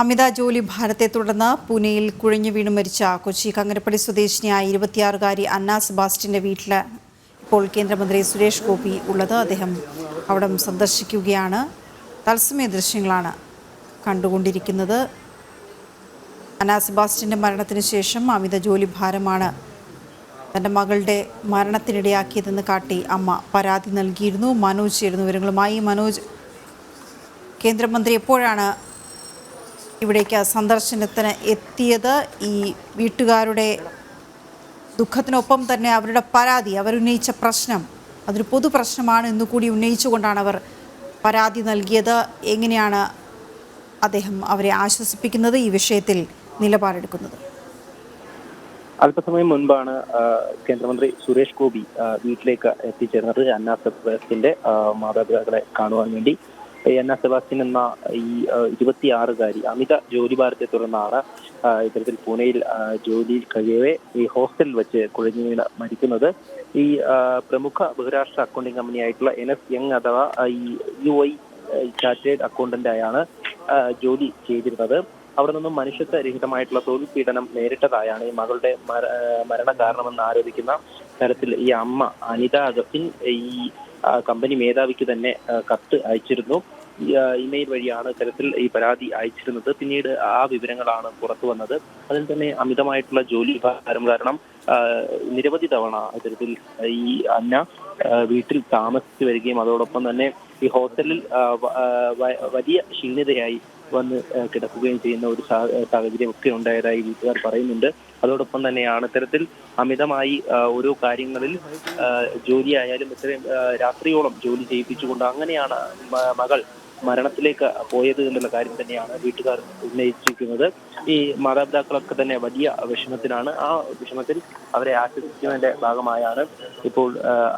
അമിത ജോലി ഭാരത്തെ തുടർന്ന് പൂനെയിൽ കുഴഞ്ഞു വീണ് മരിച്ച കൊച്ചി കങ്ങരപ്പള്ളി സ്വദേശിനിയായ 26-കാരി അന്ന സെബാസ്റ്റ്യന്റെ വീട്ടിൽ ഇപ്പോൾ കേന്ദ്രമന്ത്രി സുരേഷ് ഗോപി ഉള്ളത്. അദ്ദേഹം അവിടം സന്ദർശിക്കുകയാണ്. തത്സമയ ദൃശ്യങ്ങളാണ് കണ്ടുകൊണ്ടിരിക്കുന്നത്. അന്ന സെബാസ്റ്റ്യന്റെ മരണത്തിന് ശേഷം അമിത ജോലി ഭാരമാണ് തൻ്റെ മകളുടെ മരണത്തിനിടയാക്കിയതെന്ന് കാട്ടി അമ്മ പരാതി നൽകിയിരുന്നു. മനോജ് ചേരുന്നു വിവരങ്ങളുമായി. മനോജ്, കേന്ദ്രമന്ത്രി എപ്പോഴാണ് ഇവിടേക്ക് സന്ദർശനത്തിന് എത്തിയത്? ഈ വീട്ടുകാരുടെ ദുഃഖത്തിനൊപ്പം തന്നെ അവരുടെ പരാതി, അവരുന്നയിച്ച പ്രശ്നം അതൊരു പൊതു പ്രശ്നമാണ് എന്നുകൂടി ഉന്നയിച്ചുകൊണ്ടാണ് അവർ പരാതി നൽകിയത്. എങ്ങനെയാണ് അദ്ദേഹം അവരെ ആശ്വസിപ്പിക്കുന്നത്, ഈ വിഷയത്തിൽ നിലപാടെടുക്കുന്നത്? അല്പസമയം മുൻപാണ് കേന്ദ്രമന്ത്രി സുരേഷ് ഗോപി വീട്ടിലേക്ക് എത്തിച്ചേർന്നത് അന്ന സെബാസ്റ്റ്യന്റെ മാതാപിതാക്കളെ കാണുവാൻ വേണ്ടി. അന്ന സെബാസ്റ്റ്യൻ എന്ന ഈ 26-കാരി അമിത ജോലി ഭാരത്തെ തുടർന്നാണ് ഇത്തരത്തിൽ പൂനെയിൽ ജോലിയിൽ കഴിയവേ ഈ ഹോസ്റ്റലിൽ വെച്ച് കുഴഞ്ഞു വീണ് മരിക്കുന്നത്. ഈ പ്രമുഖ ബഹുരാഷ്ട്ര അക്കൗണ്ടിംഗ് കമ്പനിയായിട്ടുള്ള NS യങ് അഥവാ ഈ UI ചാർട്ടേഡ് അക്കൗണ്ടന്റായാണ് ജോലി ചെയ്തിരുന്നത്. അവിടെ നിന്നും മനുഷ്യത്വരഹിതമായിട്ടുള്ള തൊഴിൽ പീഡനം നേരിട്ടതായാണ് ഈ മകളുടെ മരണ കാരണമെന്ന് ആരോപിക്കുന്ന തരത്തിൽ ഈ അമ്മ അനിത അഗസ്റ്റിൻ ഈ കമ്പനി മേധാവിക്ക് തന്നെ കത്ത് അയച്ചിരുന്നു. ഇമെയിൽ വഴിയാണ് ഇത്തരത്തിൽ ഈ പരാതി അയച്ചിരുന്നത്. പിന്നീട് ആ വിവരങ്ങളാണ് പുറത്തു വന്നത്. അതിൽ തന്നെ അമിതമായിട്ടുള്ള ജോലി ഭാരം കാരണം നിരവധി തവണ ഇത്തരത്തിൽ ഈ അന്ന വീട്ടിൽ താമസിച്ചു വരികയും അതോടൊപ്പം തന്നെ ഈ ഹോസ്റ്റലിൽ വലിയ ക്ഷീണിതയായി വന്ന് കിടക്കുകയും ചെയ്യുന്ന ഒരു സാഹചര്യം ഒക്കെ ഉണ്ടായതായി വീട്ടുകാർ പറയുന്നുണ്ട്. അതോടൊപ്പം തന്നെയാണ് ഇത്തരത്തിൽ അമിതമായി ഓരോ കാര്യങ്ങളിൽ ജോലിയായാലും ഇത്രയും രാത്രിയോളം ജോലി ചെയ്യിപ്പിച്ചുകൊണ്ട് അങ്ങനെയാണ് മകൾ മരണത്തിലേക്ക് പോയത് എന്നുള്ള കാര്യം തന്നെയാണ് വീട്ടുകാർ ഉന്നയിച്ചിരിക്കുന്നത്. ഈ മാതാപിതാക്കളൊക്കെ തന്നെ വലിയ വിഷമത്തിലാണ്. ആ വിഷമത്തിൽ അവരെ ആശ്വസിക്കുന്നതിന്റെ ഭാഗമായാണ് ഇപ്പോൾ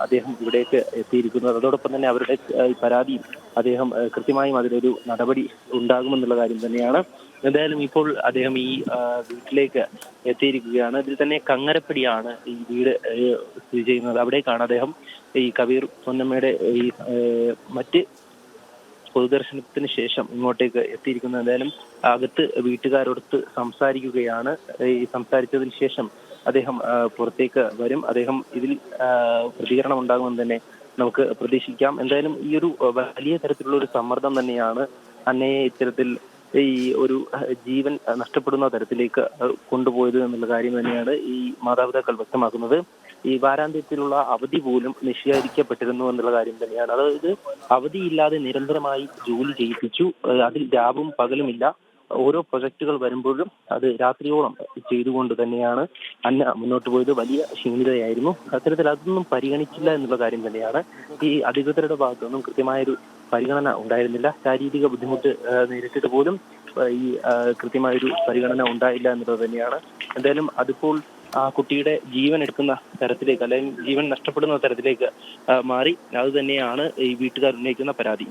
അദ്ദേഹം ഇവിടേക്ക് എത്തിയിരിക്കുന്നത്. അതോടൊപ്പം തന്നെ അവരുടെ പരാതിയും അദ്ദേഹം കൃത്യമായും അതിലൊരു നടപടി ഉണ്ടാകുമെന്നുള്ള കാര്യം തന്നെയാണ്. എന്തായാലും ഇപ്പോൾ അദ്ദേഹം ഈ വീട്ടിലേക്ക് എത്തിയിരിക്കുകയാണ്. ഇതിൽ തന്നെ കങ്ങരപ്പടിയാണ് ഈ വീട് സ്ഥിതി ചെയ്യുന്നത്. അവിടേക്കാണ് അദ്ദേഹം ഈ കബീർ പൊന്നമ്മയുടെ ഈ മറ്റ് പൊതുദർശനത്തിന് ശേഷം ഇങ്ങോട്ടേക്ക് എത്തിയിരിക്കുന്നത്. എന്തായാലും അകത്ത് വീട്ടുകാരോടൊത്ത് സംസാരിക്കുകയാണ്. ഈ സംസാരിച്ചതിന് ശേഷം അദ്ദേഹം പുറത്തേക്ക് വരും. അദ്ദേഹം ഇതിൽ പ്രതികരണം ഉണ്ടാകുമെന്ന് തന്നെ നമുക്ക് പ്രതീക്ഷിക്കാം. എന്തായാലും ഈ ഒരു വലിയ തരത്തിലുള്ള ഒരു സമ്മർദ്ദം തന്നെയാണ് അന്നയെ ഇത്തരത്തിൽ ഈ ഒരു ജീവൻ നഷ്ടപ്പെടുന്ന തരത്തിലേക്ക് കൊണ്ടുപോയത് എന്നുള്ള കാര്യം തന്നെയാണ് ഈ മാതാപിതാക്കൾ വ്യക്തമാക്കുന്നത്. ഈ വാരാന്ത്യത്തിലുള്ള അവധി പോലും നിഷേധിക്കപ്പെട്ടിരുന്നു എന്നുള്ള കാര്യം തന്നെയാണ്. അതായത് അവധിയില്ലാതെ നിരന്തരമായി ജോലി ചെയ്യിപ്പിച്ചു. അതിൽ രാവും പകലുമില്ല. ഓരോ പ്രൊജക്ടുകൾ വരുമ്പോഴും അത് രാത്രിയോളം ചെയ്തുകൊണ്ട് തന്നെയാണ് അന്ന മുന്നോട്ട് പോയത്. വലിയ ക്ഷീണിതയായിരുന്നു. അത്തരത്തിൽ അതൊന്നും പരിഗണിച്ചില്ല എന്നുള്ള കാര്യം തന്നെയാണ്. ഈ അധികൃതരുടെ ഭാഗത്തൊന്നും കൃത്യമായൊരു പരിഗണന ഉണ്ടായിരുന്നില്ല. ശാരീരിക ബുദ്ധിമുട്ട് നേരിട്ടിട്ട് പോലും ഈ കൃത്യമായൊരു പരിഗണന ഉണ്ടായില്ല എന്നുള്ളത് തന്നെയാണ്. എന്തായാലും അതിപ്പോൾ ആ കുട്ടിയുടെ ജീവൻ എടുക്കുന്ന തരത്തിലേക്ക് അല്ലെങ്കിൽ ജീവൻ നഷ്ടപ്പെടുന്ന തരത്തിലേക്ക് മാറി. അത് തന്നെയാണ് ഈ വീട്ടുകാർ ഉന്നയിക്കുന്ന പരാതി.